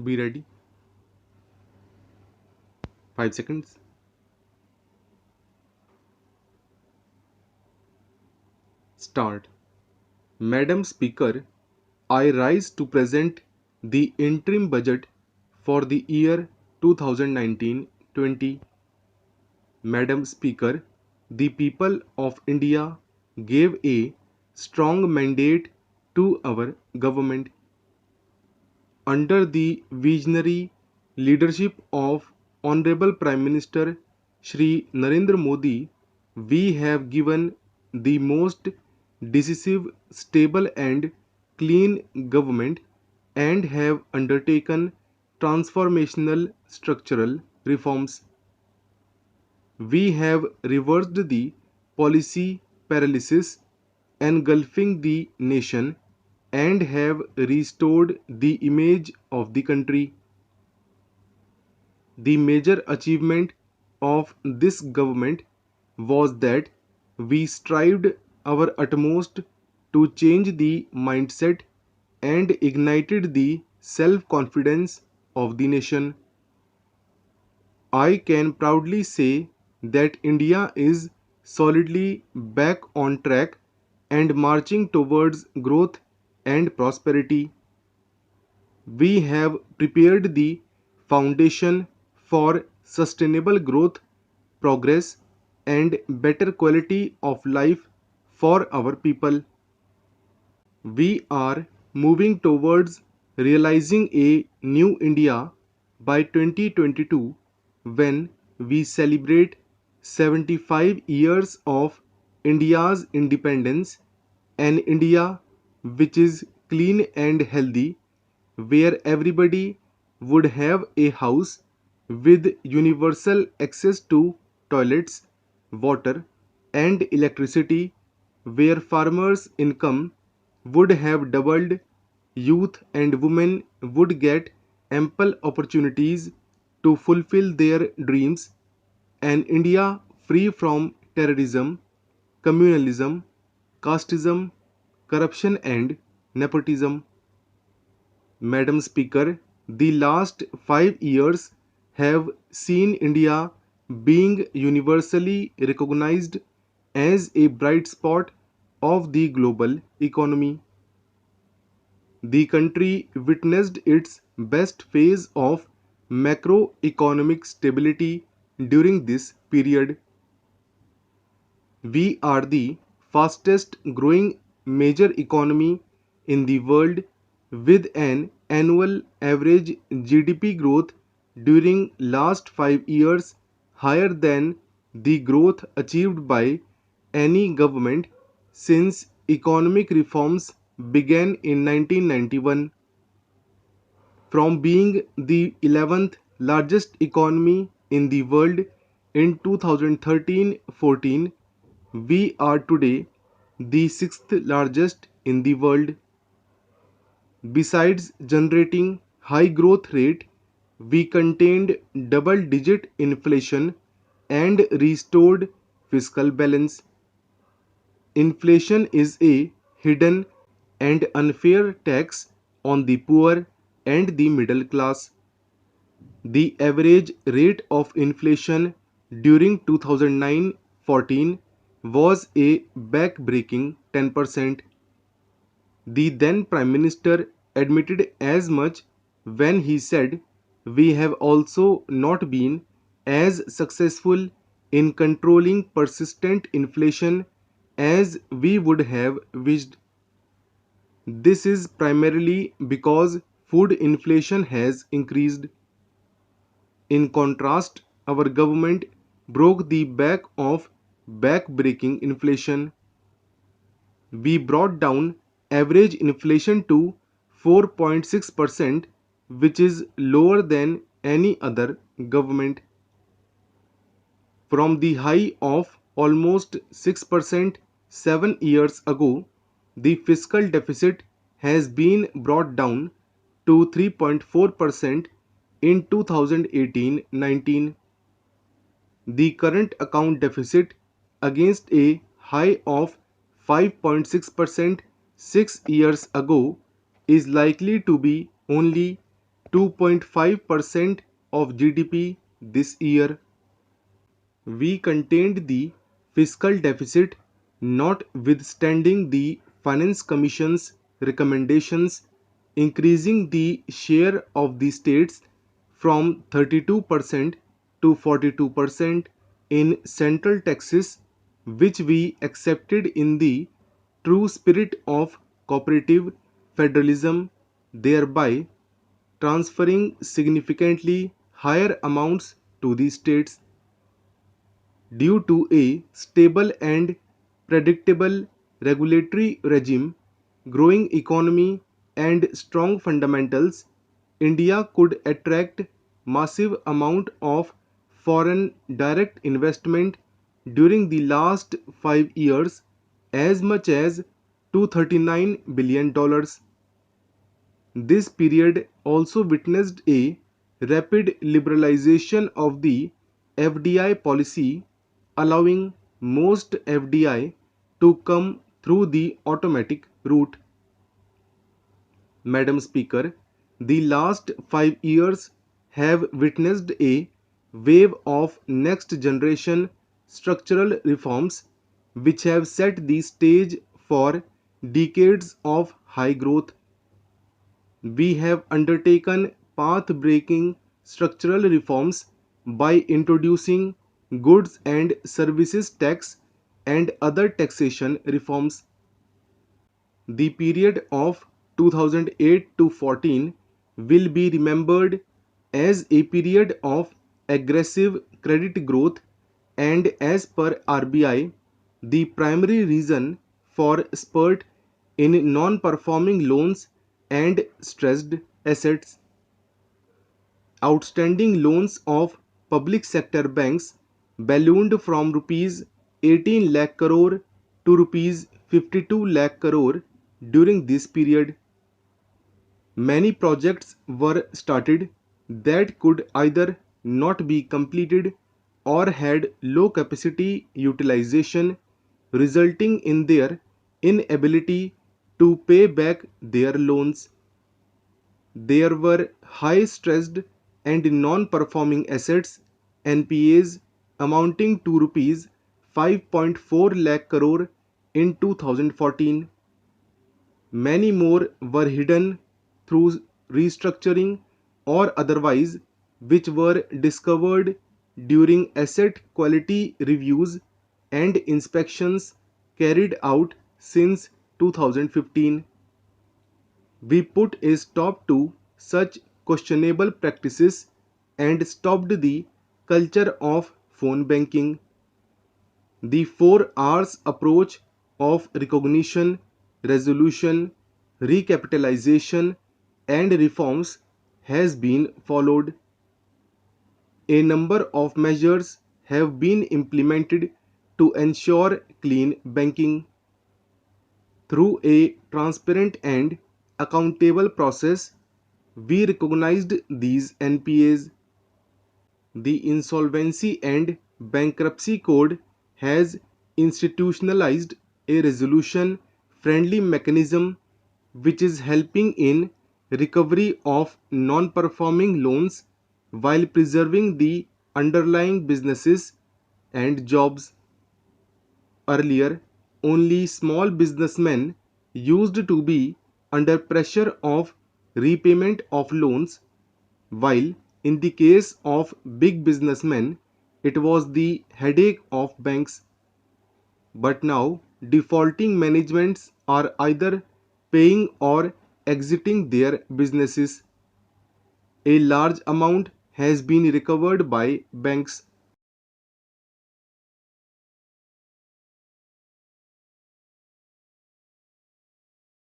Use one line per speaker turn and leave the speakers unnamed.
Be ready. 5 seconds. Start. Madam Speaker, I rise to present the interim budget for the year 2019-20. Madam Speaker, the people of India gave a strong mandate to our government. Under the visionary leadership of Honorable Prime Minister Shri Narendra Modi, we have given the most decisive, stable and clean government and have undertaken transformational structural reforms. We have reversed the policy paralysis engulfing the nation and have restored the image of the country. The major achievement of this government was that we strived our utmost to change the mindset and ignited the self confidence of the nation. I can proudly say that India is solidly back on track and marching towards growth and prosperity. We have prepared the foundation for sustainable growth, progress, and better quality of life for our people. We are moving towards realizing a new India by 2022 when we celebrate 75 years of India's independence, an India which is clean and healthy, where everybody would have a house with universal access to toilets, water, and electricity, where farmers' income would have doubled, youth and women would get ample opportunities to fulfill their dreams, an India free from terrorism, communalism, casteism, corruption, and nepotism. Madam Speaker, the last 5 years have seen India being universally recognized as a bright spot of the global economy. The country witnessed its best phase of macroeconomic stability during this period. We are the fastest growing major economy in the world with an annual average GDP growth during last 5 years higher than the growth achieved by any government since economic reforms began in 1991. From being the 11th largest economy in the world in 2013-14, we are today the sixth largest in the world. Besides generating high growth rate, we contained double digit inflation and restored fiscal balance. Inflation is a hidden and unfair tax on the poor and the middle class. The average rate of inflation during 2009-14 was a back-breaking 10%. The then Prime Minister admitted as much when he said, "We have also not been as successful in controlling persistent inflation as we would have wished." This is primarily because food inflation has increased. In contrast, our government broke the back of back-breaking inflation. We brought down average inflation to 4.6%, which is lower than any other government. From the high of almost 6% 7 years ago, the fiscal deficit has been brought down to 3.4% in 2018-19. The current account deficit against a high of 5.6% 6 years ago is likely to be only 2.5% of GDP this year. We contained the fiscal deficit, notwithstanding the Finance Commission's recommendations, increasing the share of the states from 32% to 42% in central taxes, which we accepted in the true spirit of cooperative federalism, thereby transferring significantly higher amounts to the states. Due to a stable and predictable regulatory regime, growing economy, and strong fundamentals, India could attract massive amount of foreign direct investment during the last 5 years, as much as $239 billion. This period also witnessed a rapid liberalization of the FDI policy, allowing most FDI to come through the automatic route. Madam Speaker, the last 5 years have witnessed a wave of next generation structural reforms which have set the stage for decades of high growth. We have undertaken path-breaking structural reforms by introducing goods and services tax and other taxation reforms. The period of 2008 to 14 will be remembered as a period of aggressive credit growth, and as per RBI, the primary reason for spurt in non-performing loans and stressed assets. Outstanding loans of public sector banks ballooned from rupees 18 lakh crore to rupees 52 lakh crore during this period. Many projects were started that could either not be completed or had low capacity utilization, resulting in their inability to pay back their loans. There were high stressed and non-performing assets (NPAs) amounting to rupees 5.4 lakh crore in 2014. Many more were hidden through restructuring or otherwise, which were discovered during asset quality reviews and inspections carried out since 2015. We put a stop to such questionable practices and stopped the culture of phone banking. The 4 R's approach of recognition, resolution, recapitalization, and reforms has been followed. A number of measures have been implemented to ensure clean banking. Through a transparent and accountable process, we recognized these NPAs. The Insolvency and Bankruptcy Code has institutionalized a resolution friendly mechanism which is helping in recovery of non-performing loans while preserving the underlying businesses and jobs. Earlier, only small businessmen used to be under pressure of repayment of loans, while in the case of big businessmen, it was the headache of banks. But now, defaulting managements are either paying or exiting their businesses. A large amount has been recovered by banks.